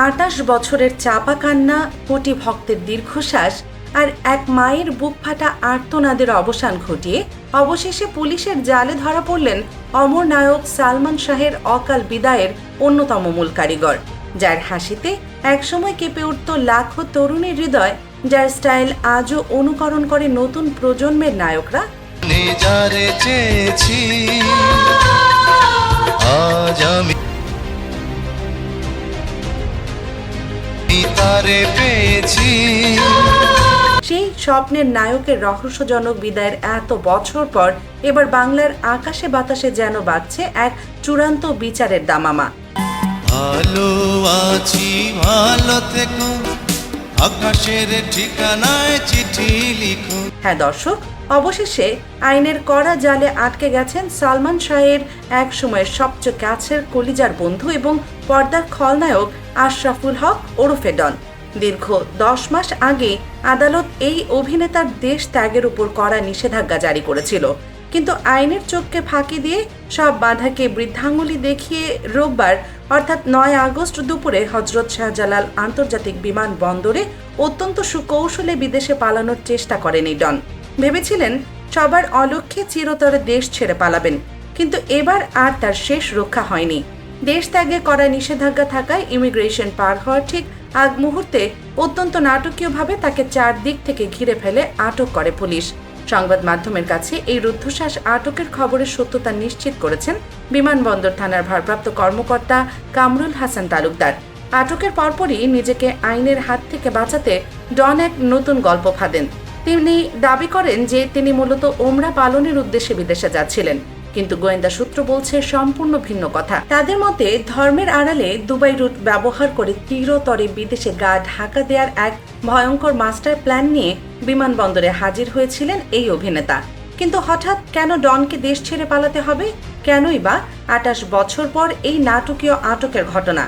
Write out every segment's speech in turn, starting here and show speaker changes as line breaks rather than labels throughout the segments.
28 বছরের চাপা কান্না, কোটি ভক্তের দীর্ঘশ্বাস আর এক মায়ের বুক ফাটা আর্তনাদের অবসান ঘটিয়ে অবশেষে পুলিশের জালে ধরা পড়লেন অমর নায়ক সালমান শাহের অকাল বিদায়ের অন্যতম মূল কারিগর, যার হাসিতে একসময় কেঁপে উঠত লাখো তরুণীর হৃদয়, যার স্টাইল আজও অনুকরণ করে নতুন প্রজন্মের নায়করা। সেই স্বপ্নের নায়কের রহস্যজনক বিদায়ের এত বছর পর এবার বাংলার আকাশে বাতাসে যেন বাজছে এক চূড়ান্ত বিচারের দামামা।
ভালো আছি, ভালো থেকো, আকাশের ঠিকানায় চিঠি লিখো।
হ্যাঁ দর্শক, অবশেষে আইনের কড়া জালে আটকে গেছেন সালমান শাহের এক সময়ের সবচেয়ে কাছের কলিজার বন্ধু এবং পর্দার খলনায়ক আশরাফুল হক ওরফে ডন। দীর্ঘ 10 মাস আগে আদালত এই অভিনেতার দেশ ত্যাগের উপর কড়া নিষেধাজ্ঞা জারি করেছিল, কিন্তু আইনের চোখকে ফাঁকি দিয়ে সব বাধাকে বৃদ্ধাঙ্গুলি দেখিয়ে রোববার অর্থাৎ 9 আগস্ট দুপুরে হজরত শাহজালাল আন্তর্জাতিক বিমানবন্দরে অত্যন্ত সুকৌশলে বিদেশে পালানোর চেষ্টা করেন এই ডন। ভেবেছিলেন সবার অলক্ষ্যে চিরতরে দেশ ছেড়ে পালাবেন, কিন্তু এবার আর তার শেষ রক্ষা হয়নি। দেশ ত্যাগে করা নিষেধাজ্ঞা থাকায় ইমিগ্রেশন পার হওয়ার ঠিক আগ মুহূর্তে অত্যন্ত নাটকীয়ভাবে তাকে চারদিক থেকে ঘিরে ফেলে আটক করে পুলিশ। সংবাদ মাধ্যমের কাছে এই রুদ্ধশ্বাস আটকের খবরের সত্যতা নিশ্চিত করেছেন বিমানবন্দর থানার ভারপ্রাপ্ত কর্মকর্তা কামরুল হাসান তালুকদার। আটকের পরপরই নিজেকে আইনের হাত থেকে বাঁচাতে ডন এক নতুন গল্প ফাঁদেন। তিনি দাবি করেন যে তিনি মূলত ওমরা পালনের উদ্দেশ্যে বিদেশে যাচ্ছিলেন, কিন্তু গোয়েন্দা সূত্র বলছে সম্পূর্ণ ভিন্ন কথা। তাদের মতে ধর্মের আড়ালে দুবাই রুট ব্যবহার করে চিরতরে বিদেশে গা ঢাকা দেওয়ার এক ভয়ঙ্কর মাস্টার প্ল্যান নিয়ে বিমানবন্দরে হাজির হয়েছিলেন এই অভিনেতা। কিন্তু হঠাৎ কেন ডনকে দেশ ছেড়ে পালাতে হবে? কেনই বা 28 বছর পর এই নাটকীয় আটকের ঘটনা?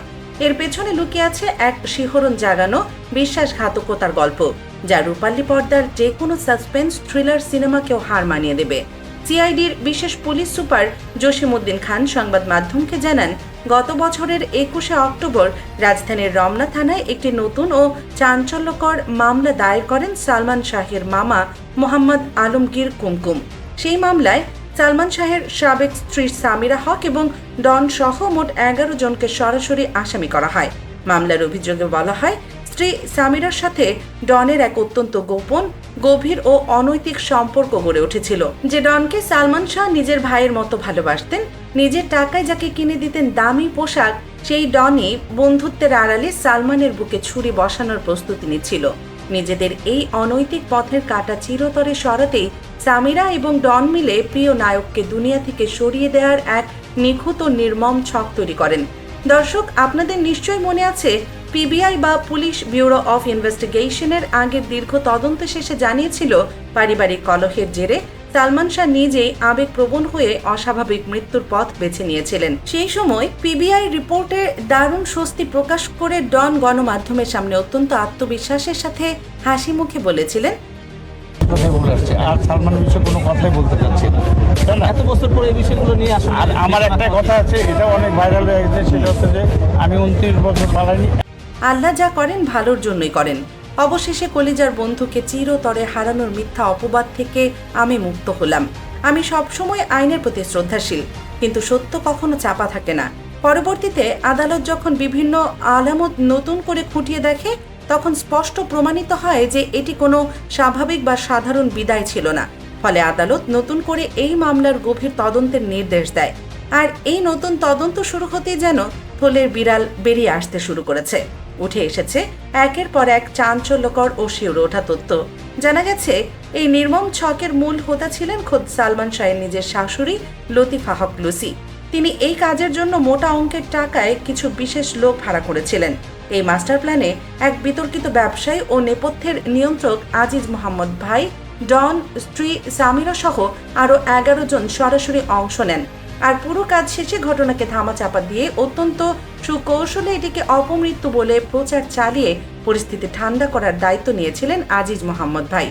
এর পেছনে লুকিয়ে আছে এক শিহরণ জাগানো বিশ্বাসঘাতকতার গল্প, যা রূপালী পর্দার যে কোনো সাসপেন্স থ্রিলার সিনেমাকেও হার মানিয়ে দেবে। সিআইডির বিশেষ পুলিশ সুপার জসিমউদ্দিন খান সংবাদ মাধ্যমকে জানান, গত বছরের 21শে অক্টোবর রাজধানীর রমনা থানায় একটি নতুন ও চাঞ্চল্যকর মামলা দায়ের করেন সালমান শাহের মামা মোহাম্মদ আলমগীর কুমকুম। সেই মামলায় সালমান শাহের সাবেক স্ত্রী সামিরা হক এবং ডন সহ মোট 11 জনকে সরাসরি আসামি করা হয়। মামলার অভিযোগে বলা হয়, স্ত্রী সামিরার সাথে ডনের এক অত্যন্ত গোপন, গভীর ও অনৈতিক সম্পর্ক গড়ে উঠেছিল, যে ডনকে সালমান শাহ নিজের ভাইয়ের মতো ভালোবাসতেন। নিজের টাকায় যাকে কিনে দিতেন দামি পোশাক, সেই ডনই বন্ধুত্বের আড়ালে সালমানের বুকে ছুরি বসানোর প্রস্তুতি নিচ্ছিল। নিজেদের এই অনৈতিক পথের কাঁটা চিরতরে সরাতেই সামিরা এবং ডন মিলে প্রিয় নায়ককে দুনিয়া থেকে সরিয়ে দেওয়ার এক নিখুঁত ও নির্মম ছক তৈরি করেন। দর্শক, আপনাদের নিশ্চয়ই মনে আছে, পিবিআই বা পুলিশ ব্যুরো অফ ইনভেস্টিগেশনের আগের দীর্ঘ তদন্ত শেষে জানিয়েছিল পারিবারিক কলহের জেরে সালমান শাহ নিজেই আবেগপ্রবণ হয়ে অস্বাভাবিক মৃত্যুর পথ বেছে নিয়েছিলেন। সেই সময় পিবিআই রিপোর্টে দারুণ স্বস্তি প্রকাশ করে ডন গণমাধ্যমের সামনে অত্যন্ত আত্মবিশ্বাসের সাথে হাসি মুখে বলেছিলেন,
আর সালমানের বিষয়ে কোনো কথাই বলতে চাচ্ছি না। এত বছর পরে এই বিষয়গুলো নিয়ে আসলে আর আমার একটা কথা আছে, এটা অনেক ভাইরাল হয়ে গেছে, সেটা হচ্ছে যে আমি 29 বছর পালাইনি।
আল্লাহ যা করেন ভালোর জন্যই করেন। অবশেষে কলিজার বন্ধুকে চিরতরে হারানোর মিথ্যা অপবাদ থেকে আমি মুক্ত হলাম। আমি সবসময় আইনের প্রতি শ্রদ্ধাশীল, কিন্তু সত্য কখনো চাপা থাকে না। পরবর্তীতে আদালত যখন বিভিন্ন আলামত নতুন করে খুঁটিয়ে দেখে, তখন স্পষ্ট প্রমাণিত হয় যে এটি কোনো স্বাভাবিক বা সাধারণ বিদায় ছিল না। ফলে আদালত নতুন করে এই মামলার গভীর তদন্তের নির্দেশ দেয়। আর এই নতুন তদন্ত শুরু হতেই যেন থলের বিড়াল বেরিয়ে আসতে শুরু করেছে। উঠে এসেছে একের পর এক চাঞ্চল্যকর ও শিউরে ওঠা তথ্য। জানা গেছে, এই নির্মম ছকের মূল হোতা ছিলেন খোদ সালমান শাহের নিজের শাশুড়ি লতিফা হক লুসি। তিনি এই কাজের জন্য মোটা অঙ্কের টাকায় কিছু বিশেষ লোক ভাড়া করেছিলেন। এই মাস্টার প্ল্যানে এক বিতর্কিত ব্যবসায়ী ও নেপথ্যের নিয়ন্ত্রক আজিজ মোহাম্মদ ভাই, ডন, স্ত্রী সামিরা সহ আরও 11 জন সরাসরি অংশ নেন। আর পুরো কাজ শেষে ঘটনাকে ধামাচাপা দিয়ে অত্যন্ত সুকৌশলে এটিকে অপমৃত্যু বলে প্রচার চালিয়ে পরিস্থিতি ঠান্ডা করার দায়িত্ব নিয়েছিলেন আজিজ মোহাম্মদ ভাই।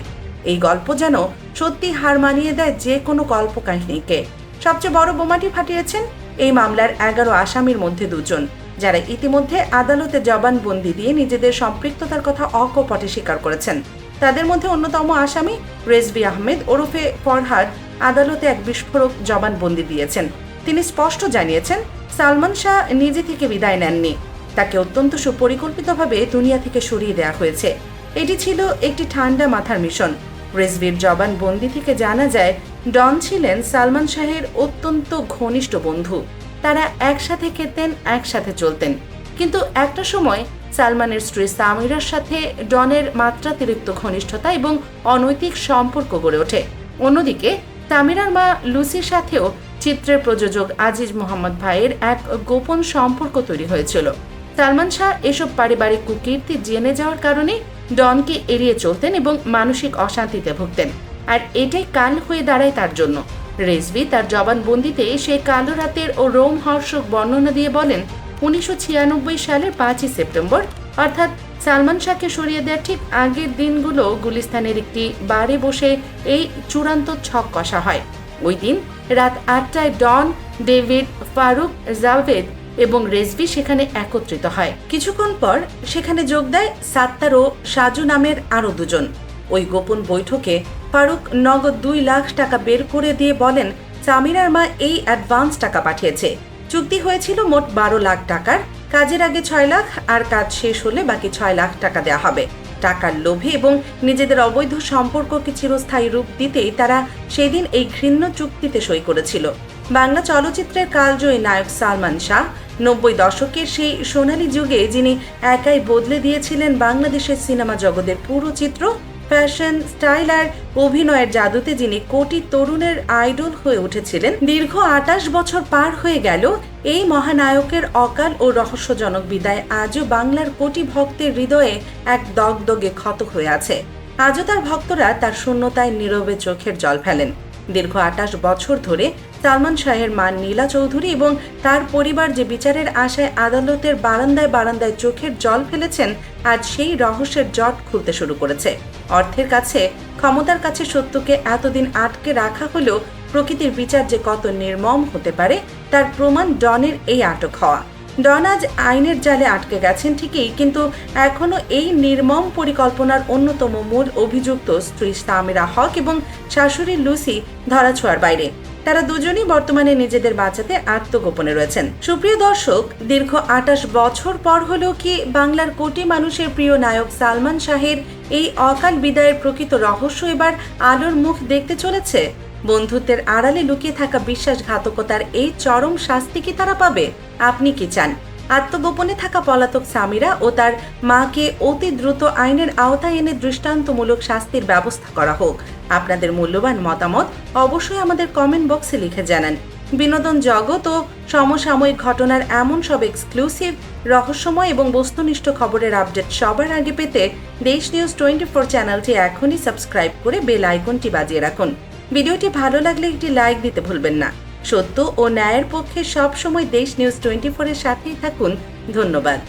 এই গল্প যেন সত্যি হার মানিয়ে দেয় যে কোনো কল্পকাহিনীকে। সবচেয়ে বড় বোমাটি ফাটিয়েছেন এই মামলার 11 আসামির মধ্যে 2 জন, যারা ইতিমধ্যে আদালতে জবানবন্দি দিয়ে নিজেদের সম্পৃক্ততার কথা অকপটে স্বীকার করেছেন। তাদের মধ্যে অন্যতম আসামি রেজভি আহমেদ ওরফে ফরহাদ আদালতে এক বিস্ফোরক জবানবন্দি দিয়েছেন। তিনি স্পষ্ট জানিয়েছেন, সালমান শাহ নিজে থেকে বিদায় নেননি, তাকে অত্যন্ত সুপরিকল্পিতভাবে দুনিয়া থেকে সরিয়ে দেওয়া হয়েছে। এটি ছিল একটি ঠান্ডা মাথার মিশন। রেজভির জবানবন্দি থেকে জানা যায়, ডন ছিলেন সালমান শাহের অত্যন্ত ঘনিষ্ঠ বন্ধু। তারা একসাথে খেতেন, একসাথে চলতেন। কিন্তু একটা সময় সালমানের স্ত্রী সামিরার সাথে ডনের মাত্রাতিরিক্ত ঘনিষ্ঠতা এবং অনৈতিক সম্পর্ক গড়ে ওঠে। অন্যদিকে সামিরার মা লুসির সাথেও চিত্রের প্রযোজক আজিজ মোহাম্মদ ভাইয়ের এক গোপন সম্পর্ক তৈরি হয়েছিল। সালমান শাহ এসব পারিবারিক কুকীর্তি জেনে যাওয়ার কারণে ডনকে এড়িয়ে চলতেন এবং মানসিক অশান্তিতে ভুগতেন, আর এটাই কাল হয়ে দাঁড়ায় তার জন্য। রেজভি তার জবানবন্দিতে সেই কালো রাতের ও রোমহর্ষক বর্ণনা দিয়ে বলেন, 1996 সালের 5ই সেপ্টেম্বর অর্থাৎ সালমান শাহকে সরিয়ে দেওয়ার ঠিক আগের দিনগুলো গুলিস্তানের একটি বারে বসে এই চূড়ান্ত ছক কষা হয়। ওই দিন রাত 8টায় ডন, ডেভিড, ফারুক, জাভেদ এবং রেজভি সেখানে একত্রিত হয়। কিছুক্ষণ পর সেখানে যোগ দেয় সাত্তার ও সাজু নামের আরও দুজন। ওই গোপন বৈঠকে ফারুক নগদ 2 লাখ টাকা বের করে দিয়ে বলেন, সামিরার মা এই অ্যাডভান্স টাকা পাঠিয়েছে। চুক্তি হয়েছিল মোট 12 লাখ টাকার। কাজের আগে 6 লাখ আর কাজ শেষ হলে বাকি 6 লাখ টাকা দেওয়া হবে। টাকার লোভে এবং নিজেদের অবৈধ সম্পর্ককে চিরস্থায়ী রূপ দিতেই তারা সেদিন এই ঘৃণ্য চুক্তিতে সই করেছিল। বাংলা চলচ্চিত্রের কালজয়ী নায়ক সালমান শাহ 90 দশকের সেই সোনালী যুগে যিনি একাই বদলে দিয়েছিলেন বাংলাদেশের সিনেমা জগতের পুরো চিত্র, ফ্যাশন, স্টাইল আর অভিনয়ের জাদুতে যিনি কোটি তরুণের আইডল হয়ে উঠেছিলেন, দীর্ঘ 28 বছর পার হয়ে গেল এই মহানায়কের অকাল ও রহস্যজনক বিদায় আজও বাংলার কোটি ভক্তের হৃদয়ে এক দগদগে ক্ষত হয়ে আছে। আজও তার ভক্তরা তার শূন্যতায় নীরবে চোখের জল ফেলেন। দীর্ঘ 28 বছর ধরে সালমান শাহের মা নীলা চৌধুরী এবং তার পরিবার যে বিচারের আশায় আদালতের বারান্দায় বারান্দায় চোখের জল ফেলেছেন, আজ সেই রহস্যের জট খুলতে শুরু করেছে। অর্থের কাছে, ক্ষমতার কাছে সত্যকে এতদিন আটকে রাখা হলেও প্রকৃতির বিচার যে কত নির্মম হতে পারে তার প্রমাণ ডনের এই আটক হওয়া। ডন আজ আইনের জালে আটকে গেছেন ঠিকই, কিন্তু এখনো এই নির্মম পরিকল্পনার অন্যতম মূল অভিযুক্ত স্ত্রী সামিরা হক এবং শাশুড়ি লুসি ধরাছোঁয়ার বাইরে। তারা দুজনই বর্তমানে নিজেদের বাঁচাতে আত্মগোপনে রয়েছেন। সুপ্রিয় দর্শক, দীর্ঘ 28 বছর পর হলেও কি বাংলার কোটি মানুষের প্রিয় নায়ক সালমান শাহের এই অকাল বিদায়ের প্রকৃত রহস্য এবার আলোর মুখ দেখতে চলেছে? বন্ধুত্বের আড়ালে লুকিয়ে থাকা বিশ্বাসঘাতকতার এই চরম শাস্তি কি তারা পাবে? আপনি কি চান আত্মগোপনে থাকা পলাতক সামিরা ও তার মাকে অতি দ্রুত আইনের আওতায় এনে দৃষ্টান্তমূলক শাস্তির ব্যবস্থা করা হোক? আপনাদের মূল্যবান মতামত অবশ্যই আমাদের কমেন্ট বক্সে লিখে জানান। বিনোদন জগৎ ও সমসাময়িক ঘটনার এমন সব এক্সক্লুসিভ, রহস্যময় এবং বস্তুনিষ্ঠ খবরের আপডেট সবার আগে পেতে দেশ নিউজ 24 চ্যানেলটি এখনই সাবস্ক্রাইব করে বেল আইকনটি বাজিয়ে রাখুন। ভিডিওটি ভালো লাগলে একটি লাইক দিতে ভুলবেন না। সত্য ও ন্যায়ের পক্ষে সবসময় দেশ নিউজ 24 এর সাথেই থাকুন। ধন্যবাদ।